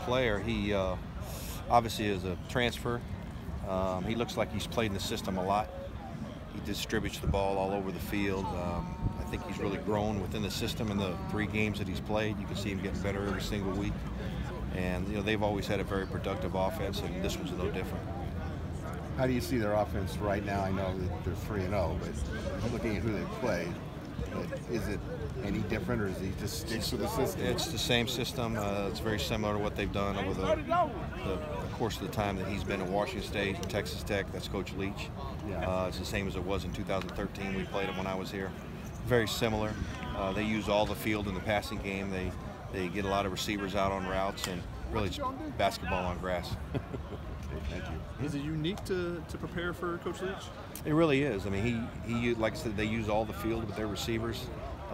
player. He obviously is a transfer. He looks like he's played in the system a lot. He distributes the ball all over the field. I think he's really grown within the system in the 3 games that he's played. You can see him getting better every single week. And they've always had a very productive offense, and this was no different. How do you see their offense right now? I know that they're 3-0, but looking at who they played, is it any different, or is he just sticks with the system? It's the same system. It's very similar to what they've done over the course of the time that he's been at Washington State and Texas Tech. That's Coach Leach. Yeah. It's the same as it was in 2013. We played him when I was here. Very similar. They use all the field in the passing game. They get a lot of receivers out on routes, and really it's basketball on grass. Thank you. Is it unique to prepare for Coach Leach? It really is. I mean, he like I said, they use all the field with their receivers.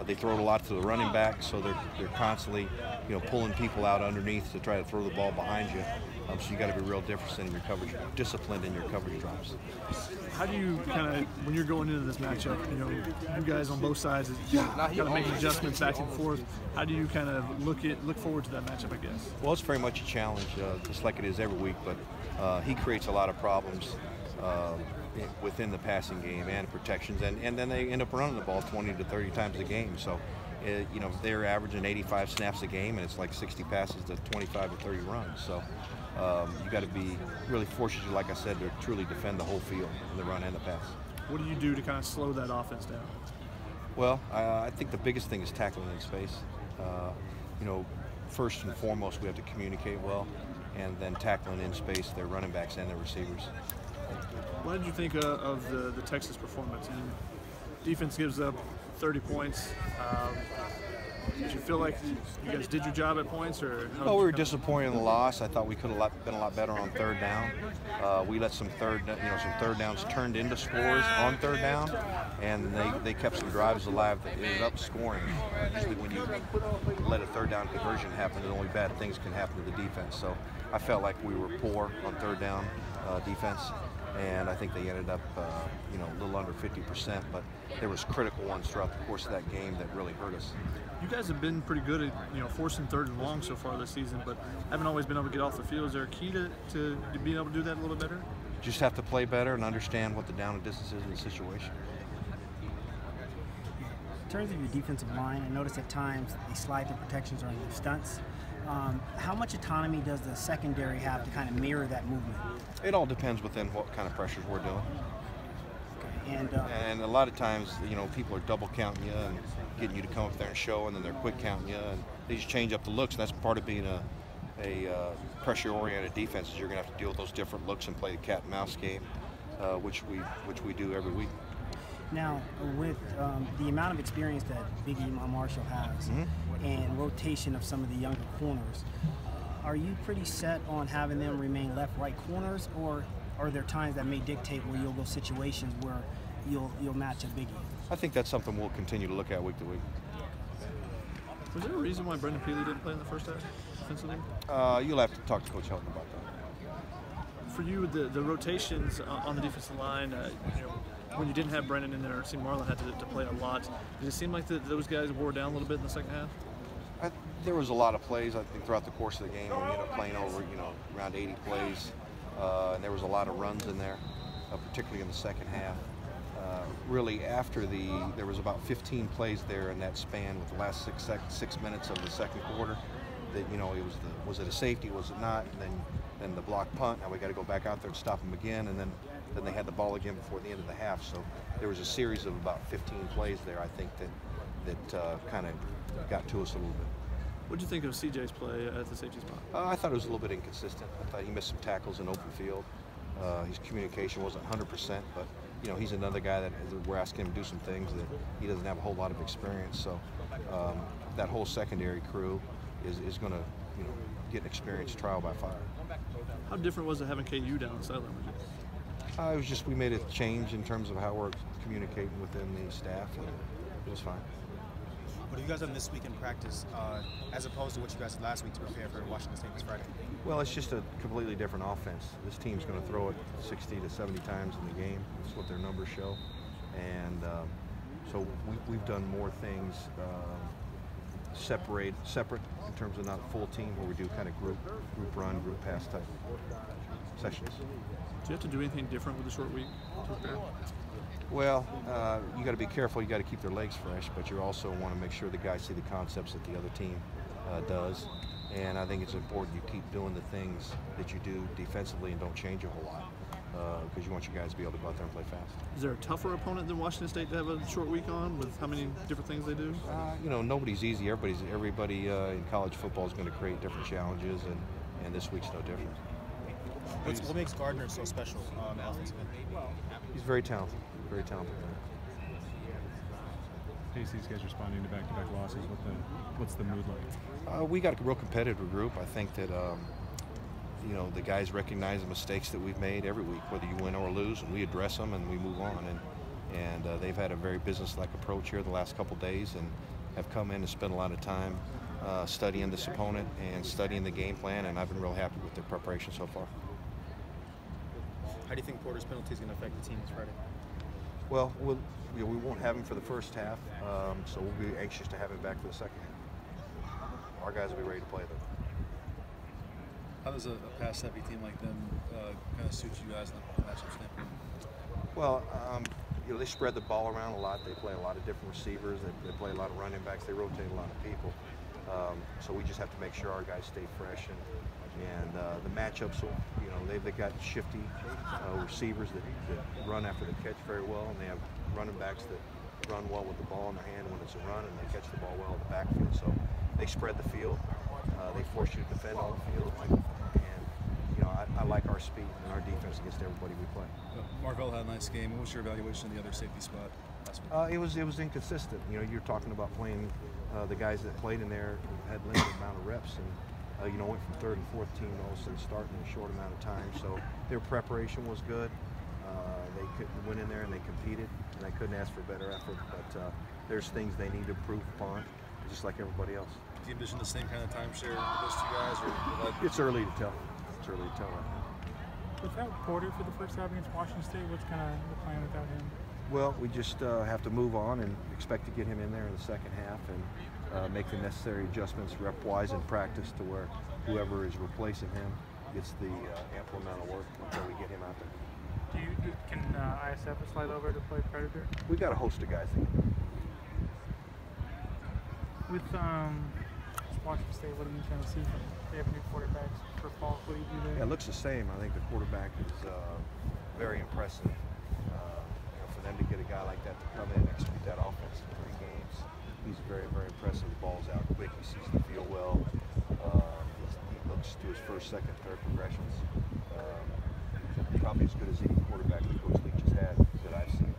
They throw it a lot to the running back, so they're constantly, pulling people out underneath to try to throw the ball behind you. So you got to be real disciplined in your coverage drops. How do you kind of, when you're going into this matchup, you guys on both sides, got to make adjustments back and forth. How do you kind of look forward to that matchup, I guess? Well, it's very much a challenge, just like it is every week. But he creates a lot of problems within the passing game and protections, and then they end up running the ball 20 to 30 times a game. So, they're averaging 85 snaps a game, and it's like 60 passes to 25 to 30 runs. So, you got to be really fortunate, like I said, to truly defend the whole field in the run and the pass. What do you do to kind of slow that offense down? Well, I think the biggest thing is tackling in space. First and foremost, we have to communicate well, and then tackling in space their running backs and their receivers. What did you think of the Texas performance? And defense gives up 30 points. Did you feel like you guys did your job at points, or? No, we were disappointed in the loss. I thought we could have been a lot better on third down. We let some third downs turned into scores on third down, and they kept some drives alive that ended up scoring. Usually, when you let a third down conversion happen, then only bad things can happen to the defense. So I felt like we were poor on third down defense. And I think they ended up, a little under 50%, but there was critical ones throughout the course of that game that really hurt us. You guys have been pretty good at, forcing third and long so far this season, but haven't always been able to get off the field. Is there a key to being able to do that a little better? Just have to play better and understand what the down and distance is in the situation. In terms of your defensive line, I noticed at times they slide their protections or their stunts. How much autonomy does the secondary have to kind of mirror that movement? It all depends within what kind of pressures we're doing. Okay. And a lot of times, people are double counting you and getting you to come up there and show, and then they're quick counting you, and they just change up the looks. And that's part of being a pressure-oriented defense. Is you're going to have to deal with those different looks and play the cat and mouse game, which we do every week. Now, with the amount of experience that Big E Marshall has, and rotation of some of the younger corners, are you pretty set on having them remain left-right corners, or are there times that may dictate where you'll go situations where you'll match a Big E? I think that's something we'll continue to look at week to week. Was there a reason why Brendan Peely didn't play in the first half defensively? You'll have to talk to Coach Helton about that. For you, the rotations on the defensive line, when you didn't have Brendan in there, it seemed Marlon had to play a lot. Did it seem like those guys wore down a little bit in the second half? There was a lot of plays, I think, throughout the course of the game. We ended up playing over, around 80 plays, and there was a lot of runs in there, particularly in the second half. Really, there was about 15 plays there in that span with the last 6 minutes of the second quarter. That was it a safety? Was it not? And then the block punt. Now we got to go back out there and stop them again, and then they had the ball again before the end of the half. So there was a series of about 15 plays there, I think, that kind of got to us a little bit. What did you think of CJ's play at the safety spot? I thought it was a little bit inconsistent. I thought he missed some tackles in open field. His communication wasn't 100%, but he's another guy that we're asking him to do some things that he doesn't have a whole lot of experience. So that whole secondary crew is going to get an experienced trial by fire. How different was it having KU down the sideline? It was just we made a change in terms of how we're communicating within the staff, and it was fine. What have you guys done this week in practice as opposed to what you guys did last week to prepare for Washington State this Friday? Well, it's just a completely different offense. This team's going to throw it 60 to 70 times in the game. That's what their numbers show. And so we've done more things separate in terms of not a full team, where we do kind of group run, group pass type sessions. Do you have to do anything different with the short week to prepare? Well, you got to be careful. You got to keep their legs fresh, but you also want to make sure the guys see the concepts that the other team does. And I think it's important you keep doing the things that you do defensively and don't change a whole lot, because you want your guys to be able to go out there and play fast. Is there a tougher opponent than Washington State to have a short week on, with how many different things they do? You know, nobody's easy. Everybody in college football is going to create different challenges, and this week's no different. What makes Gardner so special on the offensive end? He's very talented. Very talented. How do you see these guys responding to back-to-back losses? What's the mood like? We got a real competitive group. I think that you know, the guys recognize the mistakes that we've made every week, whether you win or lose, and we address them and we move on. And they've had a very business-like approach here the last couple days, and have come in and spent a lot of time studying this opponent and studying the game plan. And I've been real happy with their preparation so far. How do you think Porter's penalty is going to affect the team this Friday? Well, we won't have him for the first half, so we'll be anxious to have him back for the second half. Our guys will be ready to play them. How does a pass-heavy team like them kind of suit you guys in the matchup standpoint? Well, you know, they spread the ball around a lot. They play a lot of different receivers. They play a lot of running backs. They rotate a lot of people. So we just have to make sure our guys stay fresh, and the matchups, you know, they've got shifty receivers that run after the catch very well, and they have running backs that run well with the ball in their hand when it's a run, and they catch the ball well in the backfield. So they spread the field. They force you to defend on the field, and you know, I like our speed and our defense against everybody we play. Marvell had a nice game. What was your evaluation of the other safety spot last week? It was inconsistent. You know, you're talking about playing the guys that played in there had limited amount of reps, and you know, went from third and fourth team all of a sudden starting in a short amount of time. So their preparation was good. They went in there and they competed, and I couldn't ask for a better effort. But there's things they need to improve upon, just like everybody else. Do you envision the same kind of timeshare with those two guys, or It's early to tell. It's early to tell right now. Without Porter for the first half against Washington State, what's kind of the plan without him? Well, we just have to move on and expect to get him in there in the second half and make the necessary adjustments rep-wise in practice to where whoever is replacing him gets the ample amount of work until we get him out there. Can ISF slide over to play Predator? We've got a host of guys that can. With Washington State, what are you trying to see from them? They have new quarterbacks for fall. What do you do there? Yeah, it looks the same. I think the quarterback is very impressive. You know, for them to get a guy like that to come in and execute that offense in 3 games, he's very, very impressive. The ball's out quick. He sees the field well. He looks to his first, second, third progressions. Probably as good as any quarterback that Coach Leach has had that I've seen.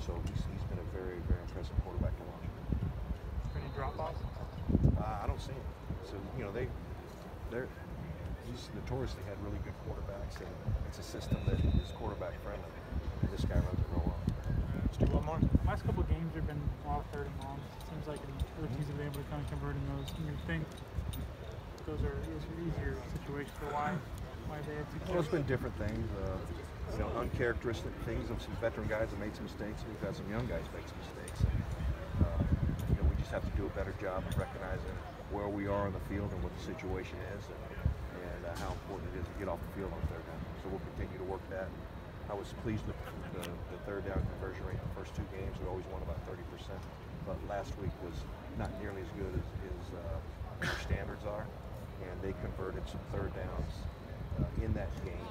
So he's been a very, very impressive quarterback to watch. Any drop-offs? I don't see him. So, you know, he's notoriously had really good quarterbacks, and it's a system that is quarterback friendly. And this guy runs it real well. Let's do one more. Last couple of games have been all third and long. Seems like other teams have been able to kind of convert in those. And you think those are easier situations, but why they had to? Well, it's been different things. You know, uncharacteristic things of some veteran guys that made some mistakes, and we've had some young guys make some mistakes. And, you know, we just have to do a better job of recognizing where we are on the field and what the situation is, and how important it is to get off the field on third down. So we'll continue to work that. I was pleased with the third down conversion rate in the first 2 games. We always won about 30%, but last week was not nearly as good as their standards are, and they converted some third downs in that game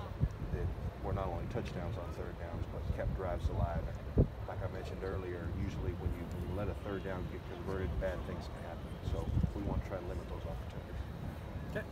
that were not only touchdowns on third downs, but kept drives alive. And like I mentioned earlier, usually when you let a third down get converted, bad things can happen. So we want to try to limit those opportunities. Okay.